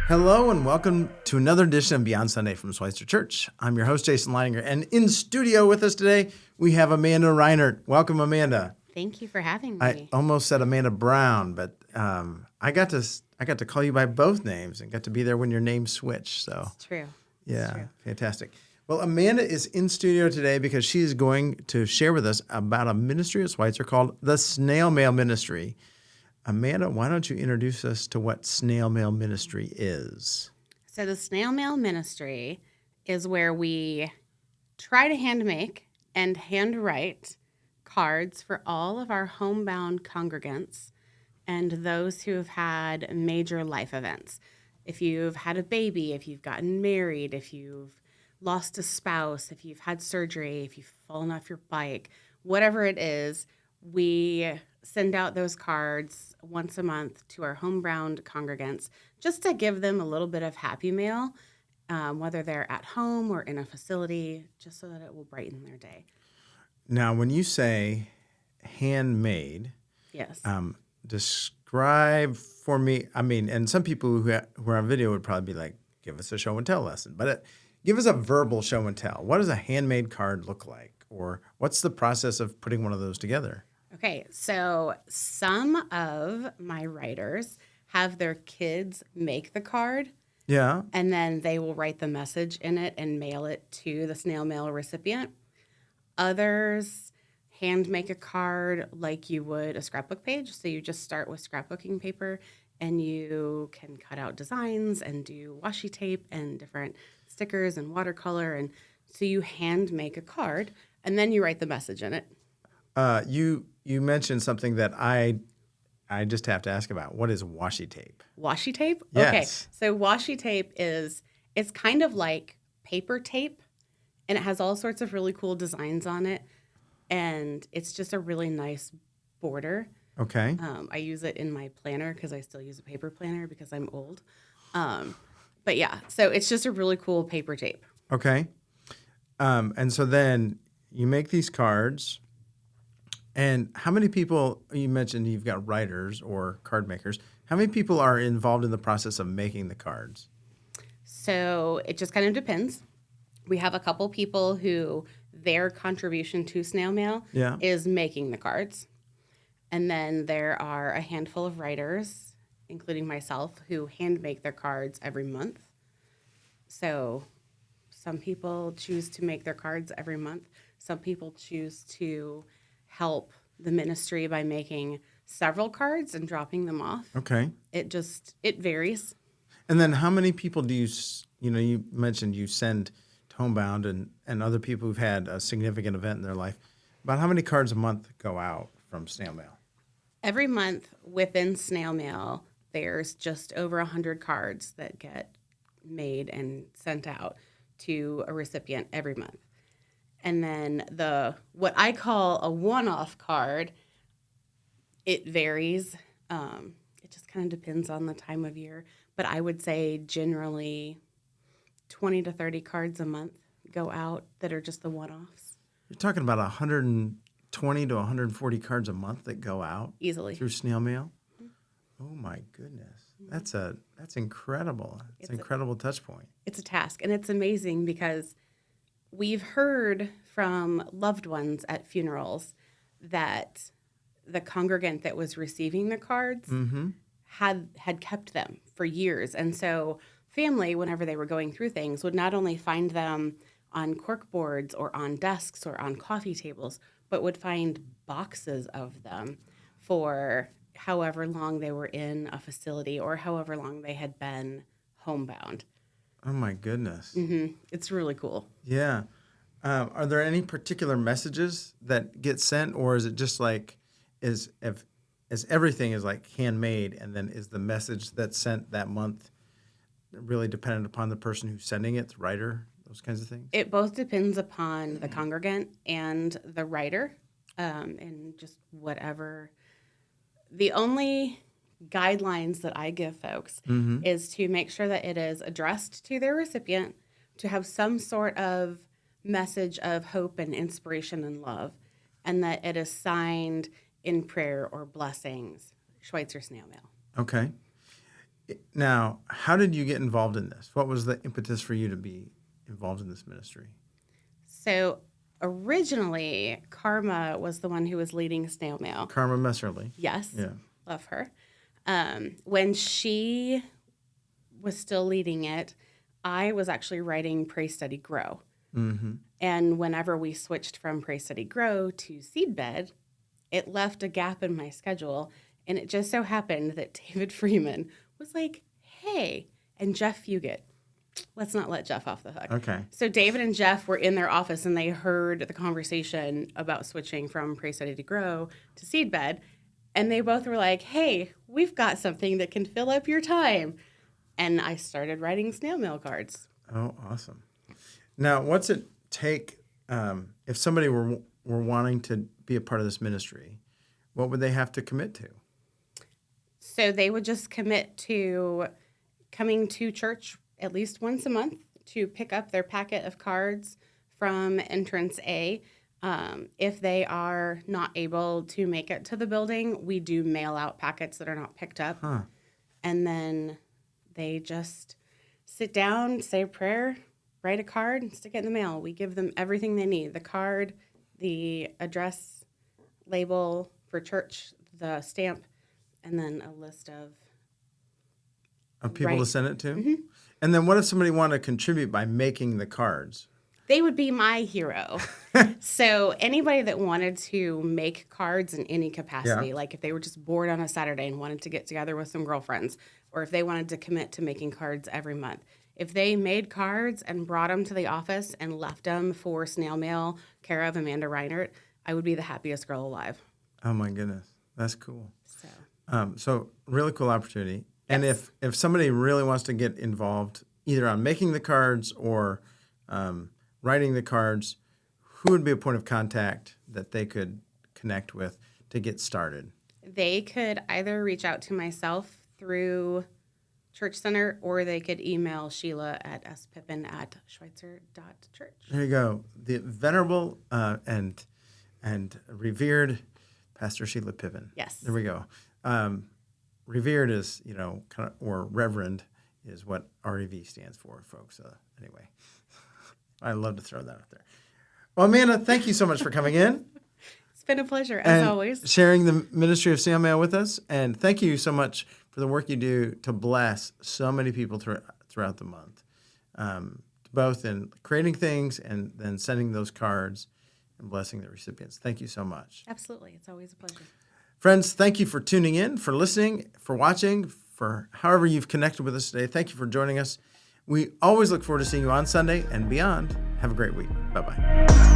Hello and welcome to another edition of Beyond Sunday from Schweitzer Church. I'm your host, Jason Leininger, and in studio with us today, we have Amanda Reinert. Welcome, Amanda. Thank you for having me. I almost said Amanda Brown, but I got to call you by both names and got to be there when your name switched. So it's true. Yeah, it's true. Fantastic. Well, Amanda is in studio today because she is going to share with us about a ministry at Schweitzer called the Snail Mail Ministry. Amanda, why don't you introduce us to what Snail Mail Ministry is? So the Snail Mail Ministry is where we try to hand make and hand write cards for all of our homebound congregants and those who have had major life events. If you've had a baby, if you've gotten married, if you've lost a spouse, if you've had surgery, if you've fallen off your bike, whatever it is, we send out those cards once a month to our homebound congregants just to give them a little bit of happy mail, whether they're at home or in a facility, just so that it will brighten their day. Now, when you say handmade, Yes. Describe for me, and some people who are on video would probably be like, give us a show and tell lesson, but give us a verbal show and tell. What does a handmade card look like? Or what's the process of putting one of those together? Okay, so some of my writers have their kids make the card. Yeah. And then they will write the message in it and mail it to the snail mail recipient. Others hand make a card like you would a scrapbook page. So you just start with scrapbooking paper and you can cut out designs and do washi tape and different stickers and watercolor. And so you hand make a card and then you write the message in it. You mentioned something that I just have to ask about. What is washi tape? Washi tape? Yes. Okay. So washi tape it's kind of like paper tape, and it has all sorts of really cool designs on it, and it's just a really nice border. Okay. I use it in my planner because I still use a paper planner because I'm old. But yeah, so it's just a really cool paper tape. Okay. And so then you make these cards. And how many people, you mentioned you've got writers or card makers, how many people are involved in the process of making the cards? So it just kind of depends. We have a couple people who their contribution to snail mail is making the cards. And then there are a handful of writers, including myself, who hand make their cards every month. So some people choose to make their cards every month. Some people choose to help the ministry by making several cards and dropping them off. Okay. It varies. And then how many people do you mentioned you send to Homebound and other people who've had a significant event in their life. About how many cards a month go out from Snail Mail? Every month within Snail Mail, there's just over 100 cards that get made and sent out to a recipient every month. And then what I call a one-off card, it varies. It just kind of depends on the time of year. But I would say generally 20 to 30 cards a month go out that are just the one-offs. You're talking about 120 to 140 cards a month that go out easily through Snail Mail? Mm-hmm. Oh my goodness. Mm-hmm. That's incredible. It's an incredible touch point. It's a task, and it's amazing because we've heard from loved ones at funerals that the congregant that was receiving the cards had kept them for years. And so family, whenever they were going through things, would not only find them on cork boards or on desks or on coffee tables, but would find boxes of them for however long they were in a facility or however long they had been homebound. Oh, my goodness. Mm-hmm. It's really cool. Yeah. Are there any particular messages that get sent, or is it just like, is everything is like handmade, and then is the message that's sent that month really dependent upon the person who's sending it, the writer, those kinds of things? It both depends upon the congregant and the writer, and just whatever. The only guidelines that I give folks is to make sure that it is addressed to their recipient, to have some sort of message of hope and inspiration and love, and that it is signed in prayer or blessings, Schweitzer Snail Mail. Okay. Now, how did you get involved in this? What was the impetus for you to be involved in this ministry? So originally, Karma was the one who was leading Snail Mail. Karma Messerly. Yes. Yeah. Love her. When she was still leading it, I was actually writing Pray Study Grow. Mm-hmm. And whenever we switched from Pray Study Grow to Seedbed, it left a gap in my schedule. And it just so happened that David Freeman was like, hey, and Jeff Fugit. Let's not let Jeff off the hook. Okay. So David and Jeff were in their office and they heard the conversation about switching from Pray Study to Grow to Seedbed. And they both were like, hey, we've got something that can fill up your time. And I started writing snail mail cards. Oh, awesome. Now, what's it take if somebody were wanting to be a part of this ministry? What would they have to commit to? So they would just commit to coming to church at least once a month to pick up their packet of cards from entrance A. If they are not able to make it to the building, we do mail out packets that are not picked up. Huh. And then they just sit down, say a prayer, write a card, and stick it in the mail. We give them everything they need: the card, the address label for church, the stamp, and then a list of People to Right. send it to? Mm-hmm. And then what if somebody wanted to contribute by making the cards? They would be my hero. So anybody that wanted to make cards in any capacity, Yeah. like if they were just bored on a Saturday and wanted to get together with some girlfriends, or if they wanted to commit to making cards every month, if they made cards and brought them to the office and left them for snail mail, care of Amanda Reinert, I would be the happiest girl alive. Oh, my goodness. That's cool. So So really cool opportunity. And Yes. if somebody really wants to get involved either on making the cards or writing the cards, who would be a point of contact that they could connect with to get started? they could either reach out to myself through Church Center, or they could email Sheila at spippin@schweitzer.church. There you go. The venerable and revered Pastor Sheila Pippin. Yes. There we go. Revered is, kind of, or reverend is what REV stands for, folks. Anyway, I love to throw that out there. Well, Amanda, thank you so much for coming in. It's been a pleasure, as and always. sharing the ministry of Snail Mail with us. And thank you so much for the work you do to bless so many people throughout the month, both in creating things and then sending those cards and blessing the recipients. Thank you so much. Absolutely. It's always a pleasure. Friends, thank you for tuning in, for listening, for watching, for however you've connected with us today. Thank you for joining us. We always look forward to seeing you on Sunday and beyond. Have a great week. Bye-bye.